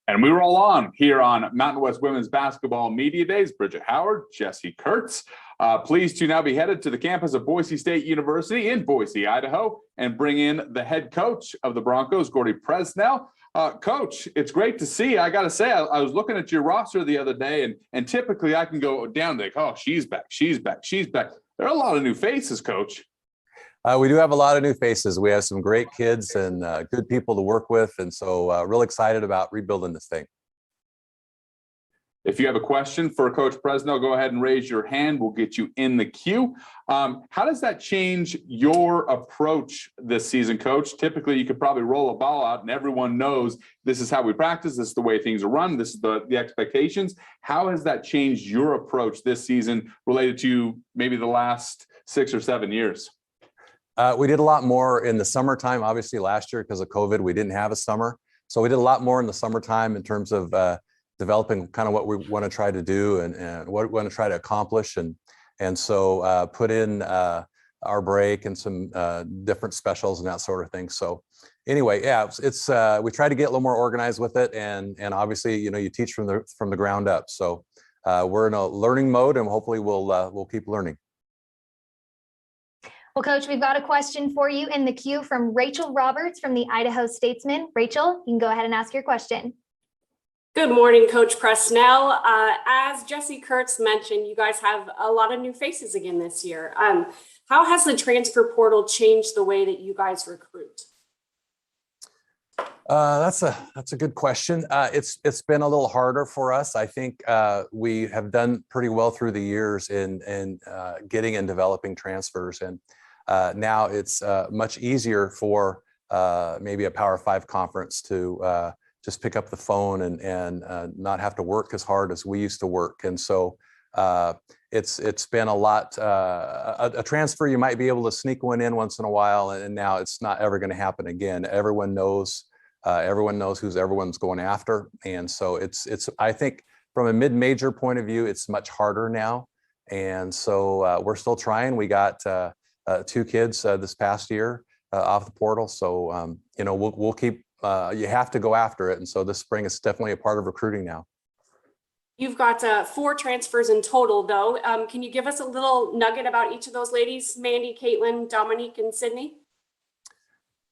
And we roll on here on Mountain West Women's Basketball Media Days. Bridget Howard, Jesse Kurtz. Pleased to now be headed to the campus of Boise State University in Boise, Idaho, and bring in the head coach of the Broncos, Gordy Presnell. Coach, it's great to see you. I got to say, I was looking at your roster the other day, and typically I can go down and think, oh, she's back, she's back, she's back. There are a lot of new faces, Coach. We do have a lot of new faces. We have some great kids and good people to work with. And so real excited about rebuilding this thing. If you have a question for Coach Presnell, go ahead and raise your hand. We'll get you in the queue. How does that change your approach this season, Coach? Typically, you could probably roll a ball out and everyone knows this is how we practice. This is the way things are run. This is the expectations. How has that changed your approach this season related to maybe the last 6 or 7 years? We did a lot more in the summertime. Obviously, last year, because of COVID, we didn't have a summer. So we did a lot more in the summertime in terms of developing kind of what we want to try to do and what we want to try to accomplish. And so put in our break and some different specials and that sort of thing. So anyway, yeah, it's we try to get a little more organized with it. And obviously, you know, you teach from the ground up. So we're in a learning mode, and hopefully we'll keep learning. Well, Coach, we've got a question for you in the queue from Rachel Roberts from the Idaho Statesman. Rachel, you can go ahead and ask your question. Good morning, Coach Presnell. As Jesse Kurtz mentioned, you guys have a lot of new faces again this year. How has the transfer portal changed the way that you guys recruit? That's a good question. It's been a little harder for us. I think we have done pretty well through the years in getting and developing transfers, and now it's much easier for maybe a Power 5 conference to just pick up the phone and not have to work as hard as we used to work. And so it's been a lot. A transfer, you might be able to sneak one in once in a while, and now it's not ever going to happen again. Everyone knows who's everyone's going after. And so it's I think from a mid-major point of view, it's much harder now. And so we're still trying. We got 2 kids this past year off the portal. So, you know, we'll keep, you have to go after it. And so this spring is definitely a part of recruiting now. You've got 4 transfers in total, though. Can you give us a little nugget about each of those ladies? Mandy, Caitlyn, Dominique, and Sydney?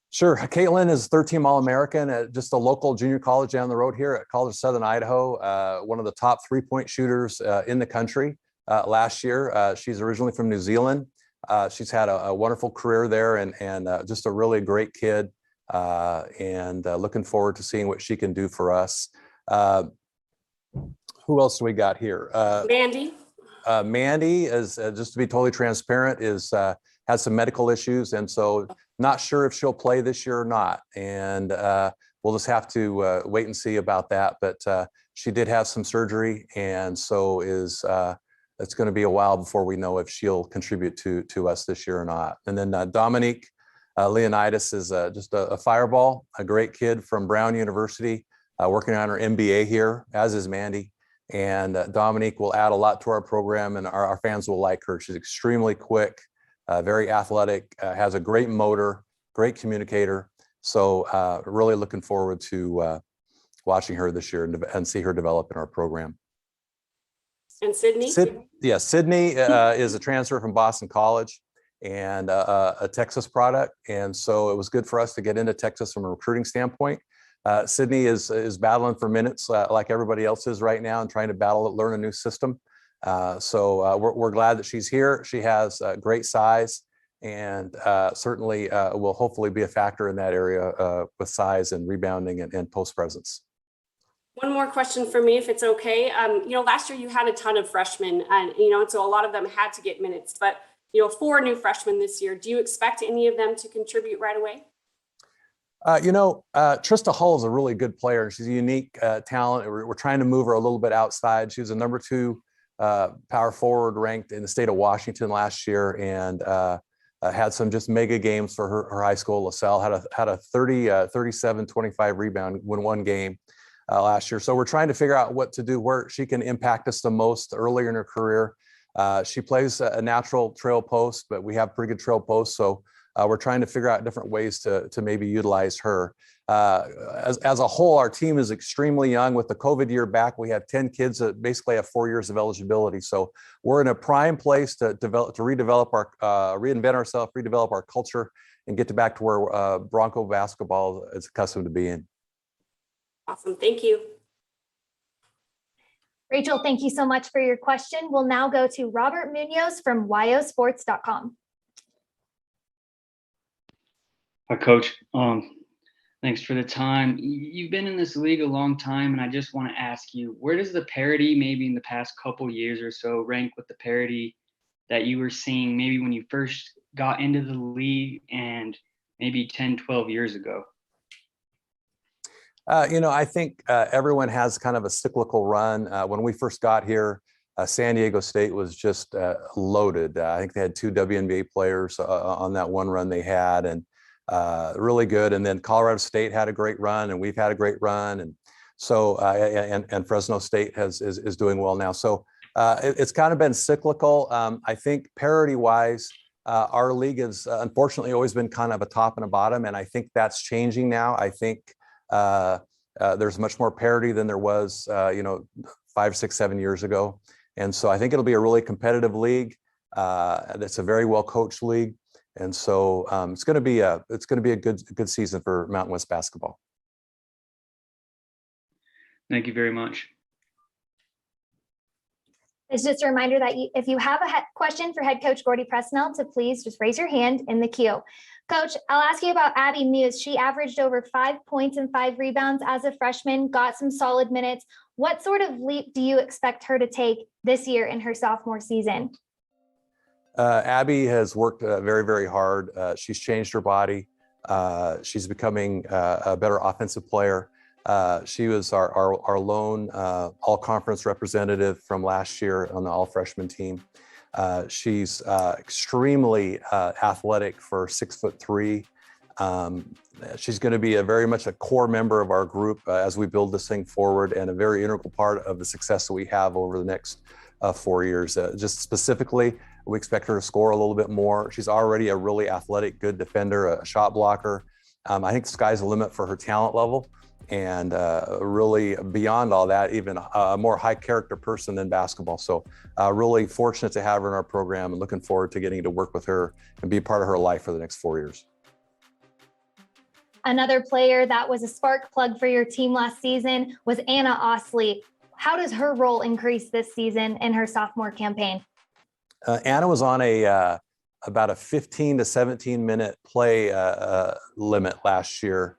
Sure. Caitlyn is third-team All-American at just a local junior college down the road here at College of Southern Idaho. One of the top 3-point shooters in the country last year. She's originally from New Zealand. She's had a wonderful career there and just a really great kid. And looking forward to seeing what she can do for us. Who else do we got here? Mandy. Mandy is, just to be totally transparent, has some medical issues, and so not sure if she'll play this year or not. And we'll just have to wait and see about that. But she did have some surgery, and so it's going to be a while before we know if she'll contribute to us this year or not. And then Dominique Leonidas is just a fireball, a great kid from Brown University, working on her MBA here, as is Mandy. And Dominique will add a lot to our program, and our fans will like her. She's extremely quick, very athletic, has a great motor, great communicator. So really looking forward to watching her this year and see her develop in our program. And Sydney? Sydney is a transfer from Boston College and a Texas product. And so it was good for us to get into Texas from a recruiting standpoint. Sydney is battling for minutes like everybody else is right now and trying to learn a new system. So we're glad that she's here. She has great size and certainly will hopefully be a factor in that area with size and rebounding and post presence. One more question for me, if it's okay. You know, last year you had a ton of freshmen, and so a lot of them had to get minutes. But 4 new freshmen this year. Do you expect any of them to contribute right away? Trista Hull is a really good player. She's a unique talent. We're trying to move her a little bit outside. She was a number 2 power forward ranked in the state of Washington last year, and had some just mega games for her high school. LaSalle had a 37, 25 rebound in one game last year. So we're trying to figure out what to do, where she can impact us the most earlier in her career. She plays a natural trail post, but we have pretty good trail posts. So we're trying to figure out different ways to maybe utilize her. As a whole, our team is extremely young. With the COVID year back, we have 10 kids that basically have 4 years of eligibility. So we're in a prime place to reinvent ourselves, redevelop our culture, and get back to where Bronco basketball is accustomed to being. Awesome. Thank you. Rachel, thank you so much for your question. We'll now go to Robert Munoz from yosports.com. Hi, Coach. Thanks for the time. You've been in this league a long time, and I just want to ask you, where does the parity maybe in the past couple years or so rank with the parity that you were seeing maybe when you first got into the league and maybe 10, 12 years ago? I think everyone has kind of a cyclical run. When we first got here, San Diego State was just loaded. I think they had 2 WNBA players on that one run they had, and really good. And then Colorado State had a great run, and we've had a great run. And so, and Fresno State is doing well now. So it's kind of been cyclical. I think parity-wise, our league has unfortunately always been kind of a top and a bottom, and I think that's changing now. I think there's much more parity than there was, 5, 6, 7 years ago. And so I think it'll be a really competitive league. It's a very well coached league. And so it's going to be a good season for Mountain West basketball. Thank you very much. It's just a reminder that if you have a question for head coach Gordy Presnell, to please just raise your hand in the queue. Coach, I'll ask you about Abby Muse. She averaged over 5 points and 5 rebounds as a freshman, got some solid minutes. What sort of leap do you expect her to take this year in her sophomore season? Abby has worked very, very hard. She's changed her body. She's becoming a better offensive player. She was our lone all-conference representative from last year on the all-freshman team. She's extremely athletic for 6'3". She's going to be very much a core member of our group as we build this thing forward, and a very integral part of the success that we have over the next 4 years. Just specifically, we expect her to score a little bit more. She's already a really athletic, good defender, a shot blocker. I think the sky's the limit for her talent level. And really beyond all that, even a more high character person than basketball. So really fortunate to have her in our program, and looking forward to getting to work with her and be a part of her life for the next 4 years. Another player that was a spark plug for your team last season was Anna Ostley. How does her role increase this season in her sophomore campaign? Anna was on about a 15 to 17 minute play limit last year.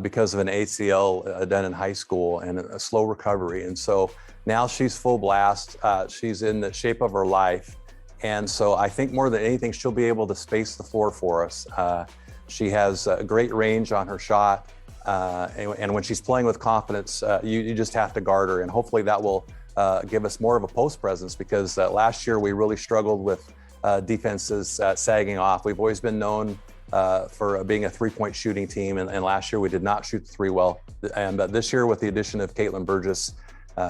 Because of an ACL done in high school and a slow recovery. And so now she's full blast. She's in the shape of her life. And so I think more than anything, she'll be able to space the floor for us. She has a great range on her shot. And when she's playing with confidence, you just have to guard her. And hopefully that will give us more of a post presence, because last year we really struggled with defenses sagging off. We've always been known for being a 3-point shooting team, and last year we did not shoot the 3 well. And this year, with the addition of Caitlyn Burgess,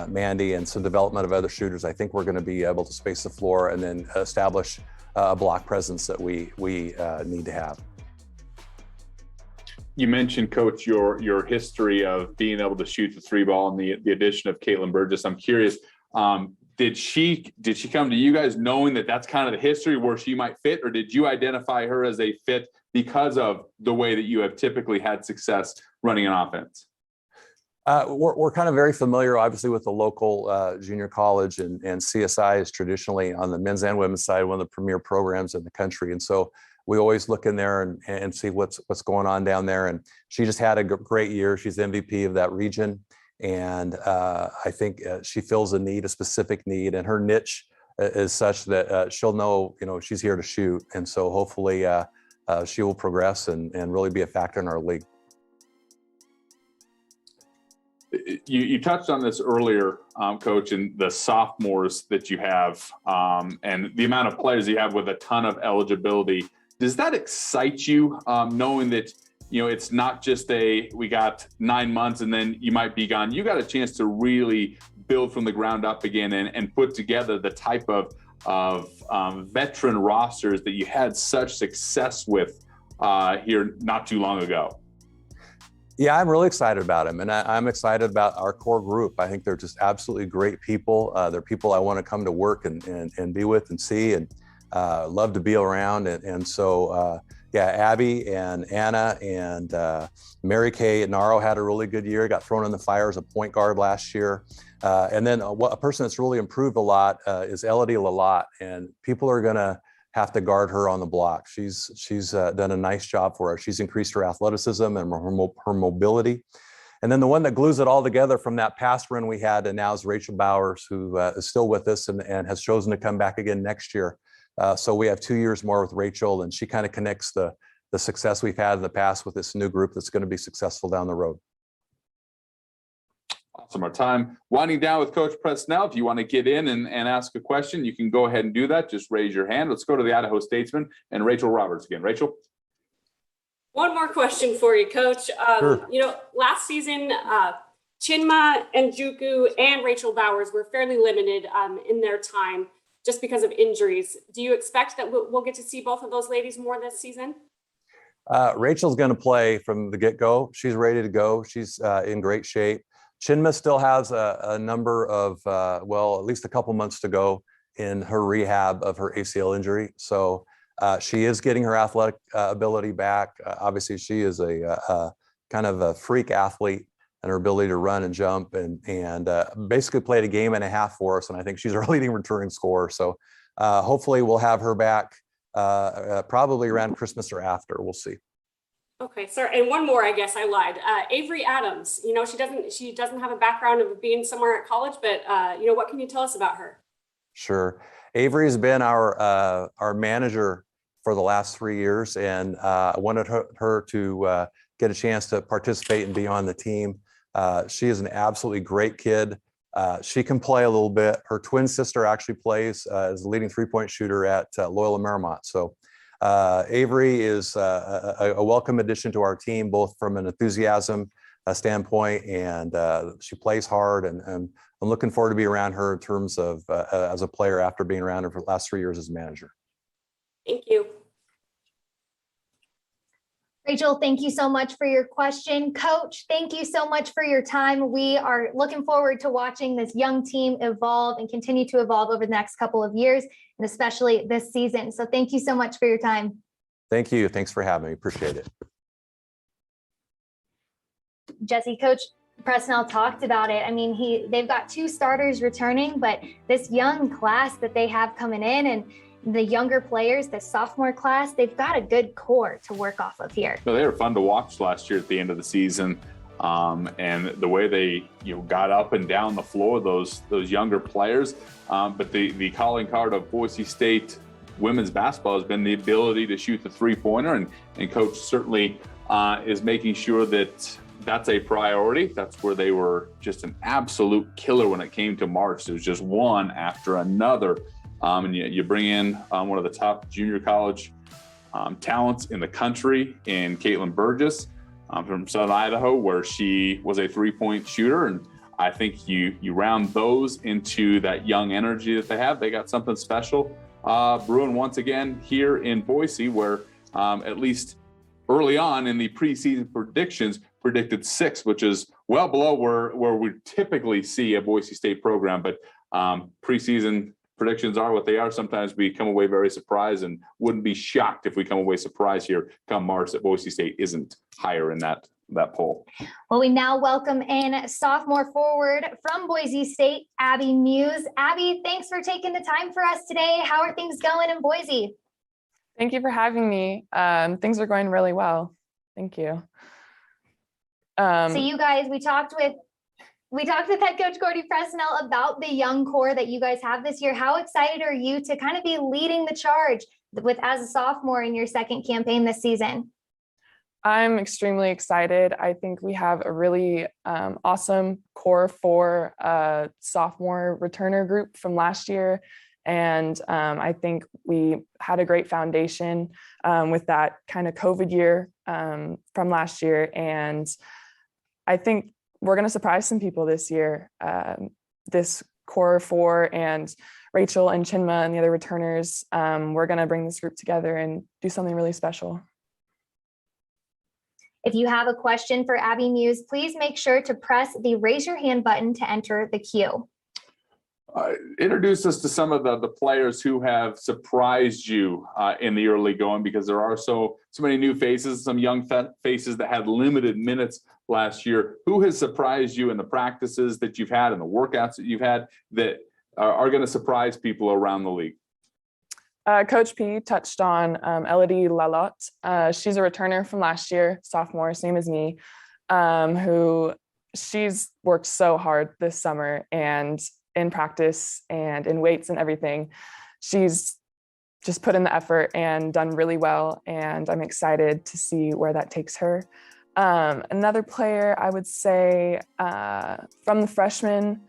Mandy, and some development of other shooters, I think we're going to be able to space the floor and then establish a block presence that we need to have. You mentioned, Coach, your history of being able to shoot the 3 ball and the addition of Caitlyn Burgess. I'm curious, did she come to you guys knowing that that's kind of the history where she might fit, or did you identify her as a fit because of the way that you have typically had success running an offense? We're kind of very familiar, obviously, with the local junior college, and CSI is traditionally, on the men's and women's side, one of the premier programs in the country. And so we always look in there and see what's going on down there. And she just had a great year. She's MVP of that region. And I think she fills a need, a specific need, and her niche is such that she'll know, she's here to shoot. And so hopefully she will progress and really be a factor in our league. You touched on this earlier, Coach, and the sophomores that you have and the amount of players you have with a ton of eligibility. Does that excite you, knowing that it's not just we got 9 months and then you might be gone? You got a chance to really build from the ground up again and put together the type of veteran rosters that you had such success with here not too long ago. Yeah, I'm really excited about them, and I'm excited about our core group. I think they're just absolutely great people. They're people I want to come to work and be with and see, and love to be around. And so, yeah, Abby and Anna and Mary Kay Naro had a really good year, got thrown in the fire as a point guard last year. And then a person that's really improved a lot is Elodie Lalot, and people are going to have to guard her on the block. She's done a nice job for her. She's increased her athleticism and her mobility. And then the one that glues it all together from that past run we had and now is Rachel Bowers, who is still with us and has chosen to come back again next year. So we have 2 years more with Rachel, and she kind of connects the success we've had in the past with this new group that's going to be successful down the road. Awesome. Our time winding down with Coach Presnell. If you want to get in and ask a question, you can go ahead and do that. Just raise your hand. Let's go to the Idaho Statesman and Rachel Roberts again. Rachel. One more question for you, Coach. Sure. You know, last season, Chinma and Juku and Rachel Bowers were fairly limited in their time just because of injuries. Do you expect that we'll get to see both of those ladies more this season? Rachel's going to play from the get-go. She's ready to go. She's in great shape. Chinma still has a number of, well, at least a couple months to go in her rehab of her ACL injury. So she is getting her athletic ability back. Obviously, she is a kind of a freak athlete, and her ability to run and jump and basically played a game and a half for us. And I think she's our leading returning scorer. So hopefully we'll have her back probably around Christmas or after. We'll see. Okay, sorry. And one more, I guess I lied. Avery Adams, you know, she doesn't have a background of being somewhere at college, but you know, what can you tell us about her? Sure. Avery has been our manager for the last 3 years, and I wanted her to get a chance to participate and be on the team. She is an absolutely great kid. She can play a little bit. Her twin sister actually plays as the leading three-point shooter at Loyola Marymount. So Avery is a welcome addition to our team, both from an enthusiasm standpoint, and she plays hard, and I'm looking forward to be around her in terms of as a player after being around her for the last 3 years as manager. Thank you. Rachel, thank you so much for your question. Coach, thank you so much for your time. We are looking forward to watching this young team evolve and continue to evolve over the next couple of years, and especially this season. So thank you so much for your time. Thank you. Thanks for having me. Appreciate it. Jesse, Coach Presnell talked about it. I mean, they've got 2 starters returning, but this young class that they have coming in and the younger players, the sophomore class, they've got a good core to work off of here. So they were fun to watch last year at the end of the season. And the way they got up and down the floor, those younger players. But the calling card of Boise State women's basketball has been the ability to shoot the three-pointer, and Coach certainly is making sure that that's a priority. That's where they were just an absolute killer when it came to March. It was just one after another. And you bring in one of the top junior college talents in the country in Caitlyn Burgess from Southern Idaho, where she was a three-point shooter. And I think you round those into that young energy that they have. They got something special brewing once again here in Boise, where at least early on in the preseason predictions predicted 6, which is well below where we typically see a Boise State program. But preseason predictions are what they are. Sometimes we come away very surprised, and wouldn't be shocked if we come away surprised here come March that Boise State isn't higher in that poll. Well, we now welcome in sophomore forward from Boise State, Abby Munoz. Abby, thanks for taking the time for us today. How are things going in Boise? Thank you for having me. Things are going really well. Thank you. So you guys, we talked with head coach Gordy Presnell about the young core that you guys have this year. How excited are you to kind of be leading the charge as a sophomore in your second campaign this season? I'm extremely excited. I think we have a really awesome core for sophomore returner group from last year. And I think we had a great foundation with that kind of COVID year from last year. And I think we're going to surprise some people this year. This core 4 and Rachel and Chinma and the other returners, we're going to bring this group together and do something really special. If you have a question for Abby Muse, please make sure to press the raise your hand button to enter the queue. Introduce us to some of the players who have surprised you in the early going, because there are so many new faces, some young faces that had limited minutes last year. Who has surprised you in the practices that you've had and the workouts that you've had that are going to surprise people around the league? Coach P touched on Elodie Lalot. She's a returner from last year, sophomore, same as me, who she's worked so hard this summer and in practice and in weights and everything. She's just put in the effort and done really well, and I'm excited to see where that takes her. Another player I would say from the freshmen,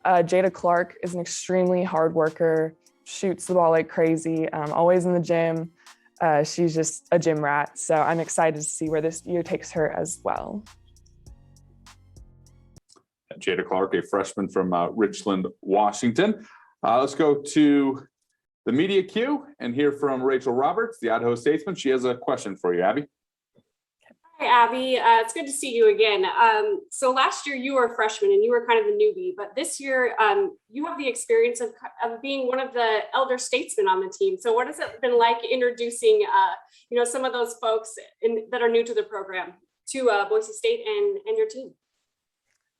Jada Clark is an extremely hard worker, shoots the ball like crazy, always in the gym. She's just a gym rat. So I'm excited to see where this year takes her as well. Jada Clark, a freshman from Richland, Washington. Let's go to the media queue and hear from Rachel Roberts, the Idaho Statesman. She has a question for you, Abby. Hi, Abby. It's good to see you again. So last year you were a freshman and you were kind of a newbie, but this year you have the experience of being one of the elder statesmen on the team. So what has it been like introducing, some of those folks that are new to the program to Boise State and your team?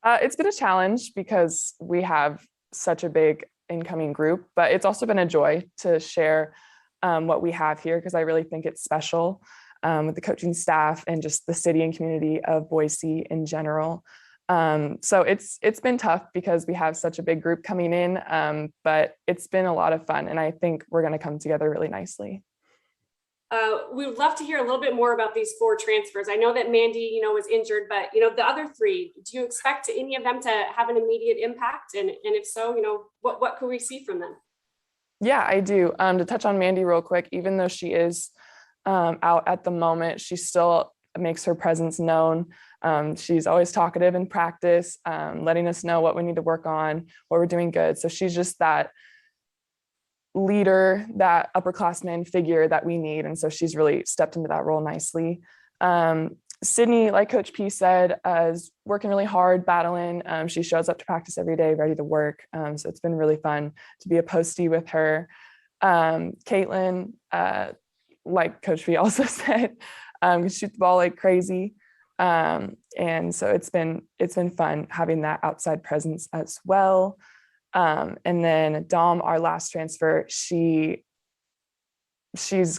It's been a challenge because we have such a big incoming group, but it's also been a joy to share what we have here, because I really think it's special. With the coaching staff and just the city and community of Boise in general. So it's been tough because we have such a big group coming in, but it's been a lot of fun, and I think we're going to come together really nicely. We would love to hear a little bit more about these 4 transfers. I know that Mandy, was injured, but the other 3, do you expect any of them to have an immediate impact? And if so, what could we see from them? Yeah, I do. To touch on Mandy real quick, even though she is out at the moment, she still makes her presence known. She's always talkative in practice, letting us know what we need to work on, what we're doing good. So she's just that leader, that upperclassman figure that we need. And so she's really stepped into that role nicely. Sydney, like Coach P said, is working really hard, battling. She shows up to practice every day, ready to work. So it's been really fun to be a postie with her. Caitlyn, like Coach V also said, can shoot the ball like crazy. And so it's been fun having that outside presence as well. And then Dom, our last transfer, she's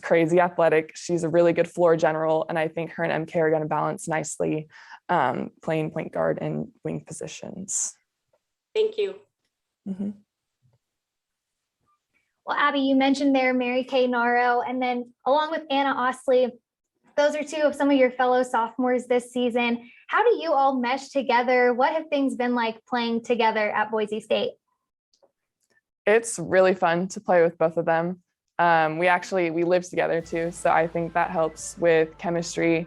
crazy athletic. She's a really good floor general. And I think her and MK are going to balance nicely, playing point guard and wing positions. Thank you. Mm-hmm. Well, Abby, you mentioned there Mary Kay Naro, and then along with Anna Ostley, those are 2 of some of your fellow sophomores this season. How do you all mesh together? What have things been like playing together at Boise State? It's really fun to play with both of them. We live together too, so I think that helps with chemistry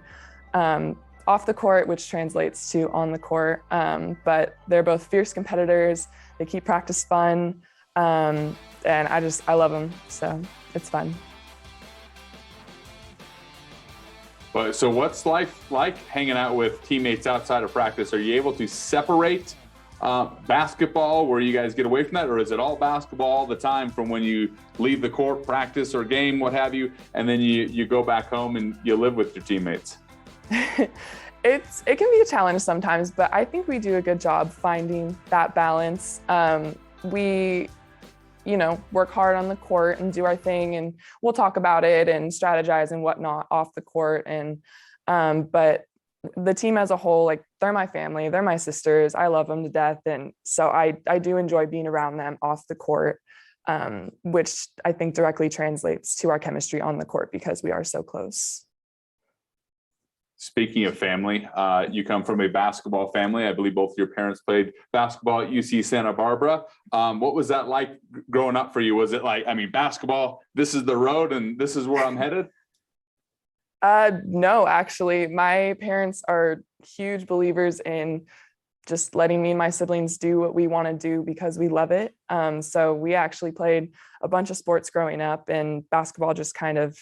off the court, which translates to on the court. But they're both fierce competitors. They keep practice fun. And I love them, so it's fun. But so what's life like hanging out with teammates outside of practice? Are you able to separate basketball where you guys get away from that, or is it all basketball all the time from when you leave the court, practice or game, what have you, and then you go back home and you live with your teammates? It can be a challenge sometimes, but I think we do a good job finding that balance. We work hard on the court and do our thing, and we'll talk about it and strategize and whatnot off the court. And but the team as a whole, like, they're my family, they're my sisters. I love them to death, and so I do enjoy being around them off the court, which I think directly translates to our chemistry on the court because we are so close. Speaking of family, you come from a basketball family. I believe both your parents played basketball at UC Santa Barbara. What was that like growing up for you? Was it like, basketball, this is the road and this is where I'm headed? No, actually, my parents are huge believers in just letting me and my siblings do what we want to do because we love it. So we actually played a bunch of sports growing up, and basketball just kind of,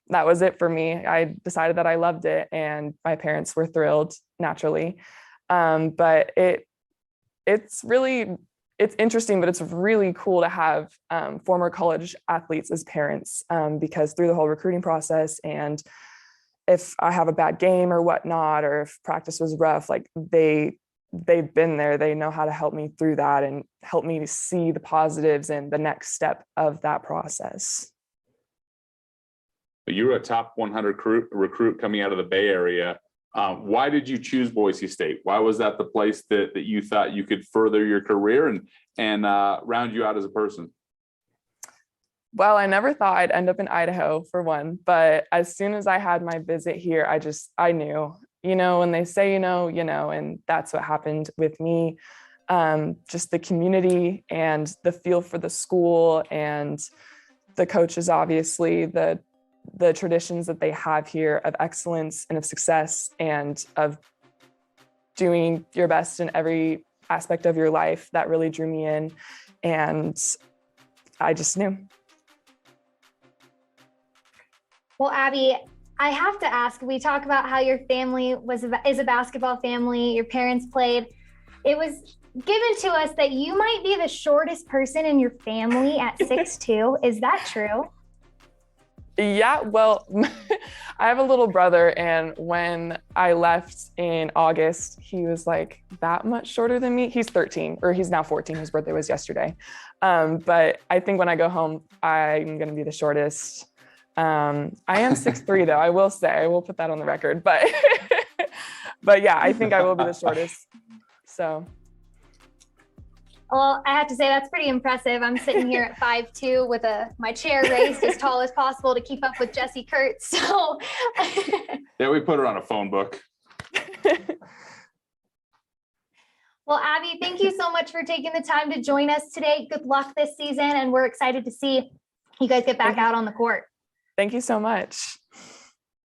that was it for me. I decided that I loved it, and my parents were thrilled naturally. But it's interesting, but it's really cool to have former college athletes as parents, because through the whole recruiting process, and if I have a bad game or whatnot, or if practice was rough, like they've been there, they know how to help me through that and help me to see the positives and the next step of that process. You were a top 100 recruit coming out of the Bay Area. Why did you choose Boise State? Why was that the place that you thought you could further your career and round you out as a person? Well, I never thought I'd end up in Idaho, for one, but as soon as I had my visit here, I knew, when they say, and that's what happened with me. Just the community and the feel for the school and the coaches, obviously, the traditions that they have here of excellence and of success and of doing your best in every aspect of your life, that really drew me in. And I just knew. Well, Abby, I have to ask, we talk about how your family is a basketball family, your parents played. It was given to us that you might be the shortest person in your family at 6'2". Is that true? Yeah, well, I have a little brother, and when I left in August, he was like that much shorter than me. He's 13, or he's now 14. His birthday was yesterday. But I think when I go home, I'm going to be the shortest. I am 6'3", though. I will say, I will put that on the record, but yeah, I think I will be the shortest. So. Well, I have to say that's pretty impressive. I'm sitting here at 5'2" with my chair raised as tall as possible to keep up with Jessie Kurtz. So yeah, we put her on a phone book. Well, Abby, thank you so much for taking the time to join us today. Good luck this season, and we're excited to see you guys get back out on the court. Thank you so much.